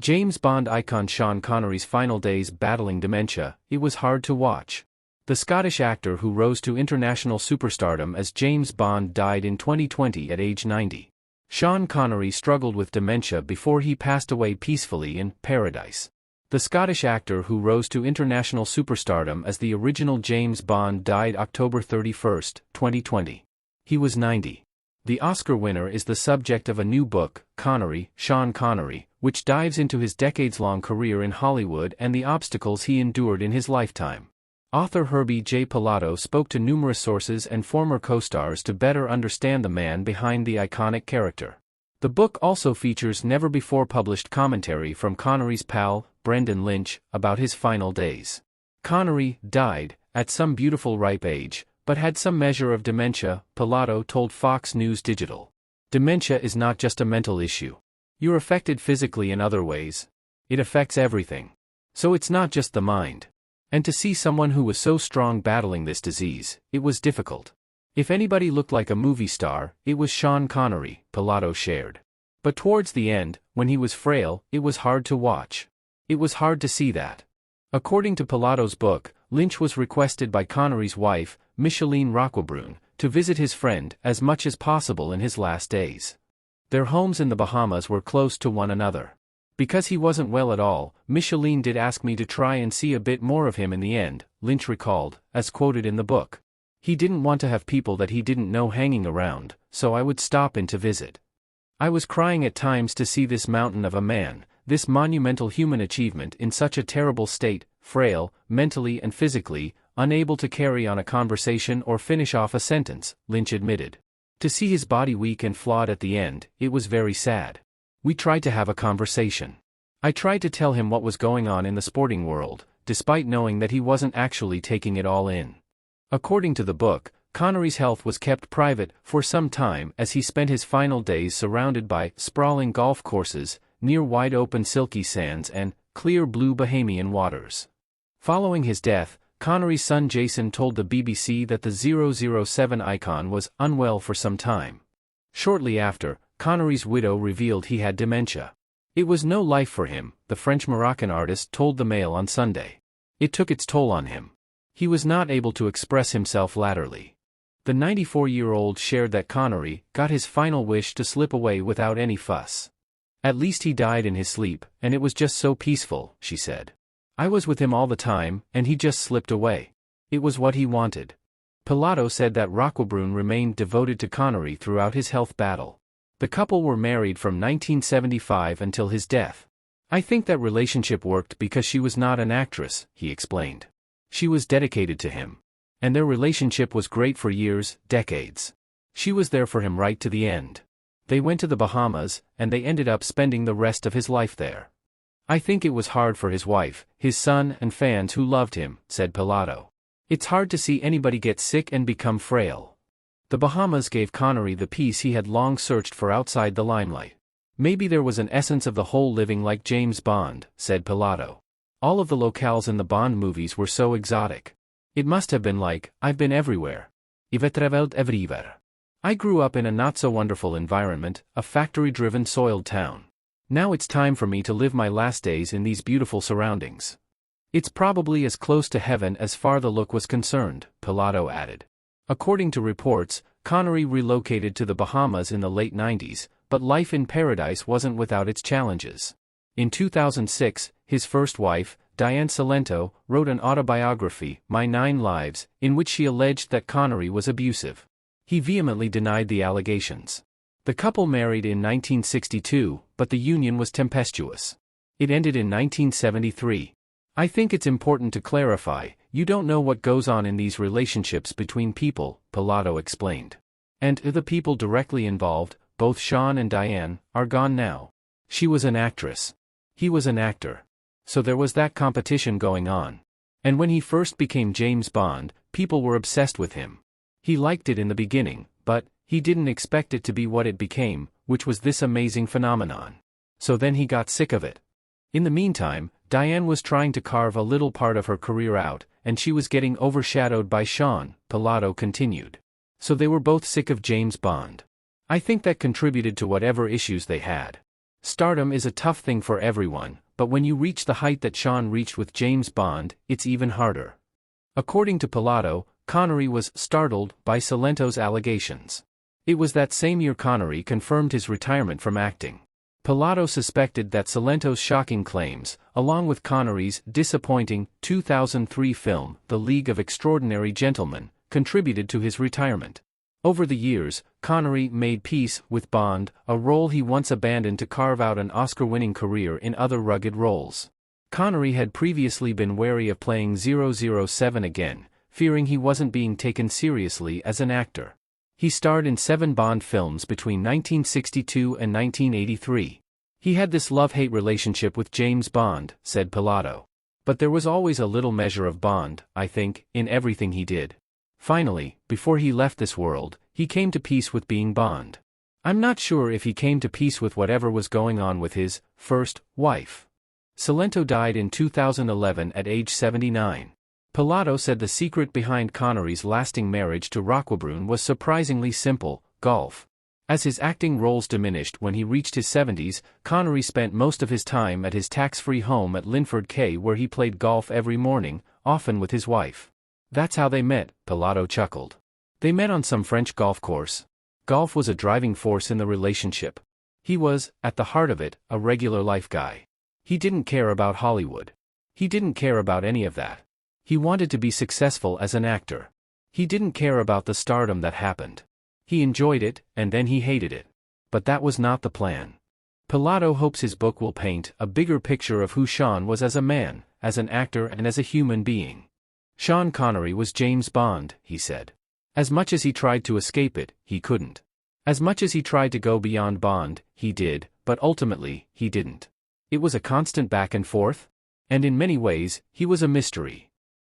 James Bond icon Sean Connery's final days battling dementia, it was hard to watch. The Scottish actor who rose to international superstardom as James Bond died in 2020 at age 90. Sean Connery struggled with dementia before he passed away peacefully in Paradise. The Scottish actor who rose to international superstardom as the original James Bond died October 31, 2020. He was 90. The Oscar winner is the subject of a new book, Connery, Sean Connery, which dives into his decades-long career in Hollywood and the obstacles he endured in his lifetime. Author Herbie J. Pilato spoke to numerous sources and former co-stars to better understand the man behind the iconic character. The book also features never-before-published commentary from Connery's pal, Brendan Lynch, about his final days. Connery died, at some beautiful ripe age, but had some measure of dementia, Pilato told Fox News Digital. Dementia is not just a mental issue. You're affected physically in other ways. It affects everything. So it's not just the mind. And to see someone who was so strong battling this disease, it was difficult. If anybody looked like a movie star, it was Sean Connery, Pilato shared. But towards the end, when he was frail, it was hard to watch. It was hard to see that. According to Pilato's book, Lynch was requested by Connery's wife, Micheline Roquebrune, to visit his friend as much as possible in his last days. Their homes in the Bahamas were close to one another. Because he wasn't well at all, Micheline did ask me to try and see a bit more of him in the end, Lynch recalled, as quoted in the book. He didn't want to have people that he didn't know hanging around, so I would stop in to visit. I was crying at times to see this mountain of a man, this monumental human achievement in such a terrible state, frail, mentally and physically, unable to carry on a conversation or finish off a sentence, Lynch admitted. To see his body weak and flawed at the end, it was very sad. We tried to have a conversation. I tried to tell him what was going on in the sporting world, despite knowing that he wasn't actually taking it all in. According to the book, Connery's health was kept private for some time as he spent his final days surrounded by sprawling golf courses, near wide-open silky sands and clear blue Bahamian waters. Following his death, Connery's son Jason told the BBC that the 007 icon was unwell for some time. Shortly after, Connery's widow revealed he had dementia. It was no life for him, the French-Moroccan artist told the Mail on Sunday. It took its toll on him. He was not able to express himself latterly. The 94-year-old shared that Connery got his final wish to slip away without any fuss. At least he died in his sleep, and it was just so peaceful, she said. I was with him all the time, and he just slipped away. It was what he wanted. Pilato said that Roquebrune remained devoted to Connery throughout his health battle. The couple were married from 1975 until his death. I think that relationship worked because she was not an actress, he explained. She was dedicated to him. And their relationship was great for years, decades. She was there for him right to the end. They went to the Bahamas, and they ended up spending the rest of his life there. I think it was hard for his wife, his son and fans who loved him, said Pilato. It's hard to see anybody get sick and become frail. The Bahamas gave Connery the peace he had long searched for outside the limelight. Maybe there was an essence of the whole living like James Bond, said Pilato. All of the locales in the Bond movies were so exotic. It must have been like, I've been everywhere. I've traveled everywhere. I grew up in a not-so-wonderful environment, a factory-driven soiled town. Now it's time for me to live my last days in these beautiful surroundings. It's probably as close to heaven as far the look was concerned, Pilato added. According to reports, Connery relocated to the Bahamas in the late 90s, but life in paradise wasn't without its challenges. In 2006, his first wife, Diane Salento, wrote an autobiography, My 9 Lives, in which she alleged that Connery was abusive. He vehemently denied the allegations. The couple married in 1962, but the union was tempestuous. It ended in 1973. I think it's important to clarify, you don't know what goes on in these relationships between people, Pilato explained. And the people directly involved, both Sean and Diane, are gone now. She was an actress. He was an actor. So there was that competition going on. And when he first became James Bond, people were obsessed with him. He liked it in the beginning, but he didn't expect it to be what it became, which was this amazing phenomenon. So then he got sick of it. In the meantime, Diane was trying to carve a little part of her career out, and she was getting overshadowed by Sean, Pilato continued. So they were both sick of James Bond. I think that contributed to whatever issues they had. Stardom is a tough thing for everyone, but when you reach the height that Sean reached with James Bond, it's even harder. According to Pilato, Connery was startled by Salento's allegations. It was that same year Connery confirmed his retirement from acting. Pilato suspected that Salento's shocking claims, along with Connery's disappointing 2003 film, The League of Extraordinary Gentlemen, contributed to his retirement. Over the years, Connery made peace with Bond, a role he once abandoned to carve out an Oscar-winning career in other rugged roles. Connery had previously been wary of playing 007 again, fearing he wasn't being taken seriously as an actor. He starred in 7 Bond films between 1962 and 1983. He had this love-hate relationship with James Bond, said Pilato. But there was always a little measure of Bond, I think, in everything he did. Finally, before he left this world, he came to peace with being Bond. I'm not sure if he came to peace with whatever was going on with his first wife. Salento died in 2011 at age 79. Pilato said the secret behind Connery's lasting marriage to Roquebrune was surprisingly simple: golf. As his acting roles diminished when he reached his 70s, Connery spent most of his time at his tax-free home at Linford Cay, where he played golf every morning, often with his wife. That's how they met, Pilato chuckled. They met on some French golf course. Golf was a driving force in the relationship. He was, at the heart of it, a regular life guy. He didn't care about Hollywood. He didn't care about any of that. He wanted to be successful as an actor. He didn't care about the stardom that happened. He enjoyed it, and then he hated it. But that was not the plan. Pilato hopes his book will paint a bigger picture of who Sean was as a man, as an actor, and as a human being. Sean Connery was James Bond, he said. As much as he tried to escape it, he couldn't. As much as he tried to go beyond Bond, he did, but ultimately, he didn't. It was a constant back and forth. And in many ways, he was a mystery.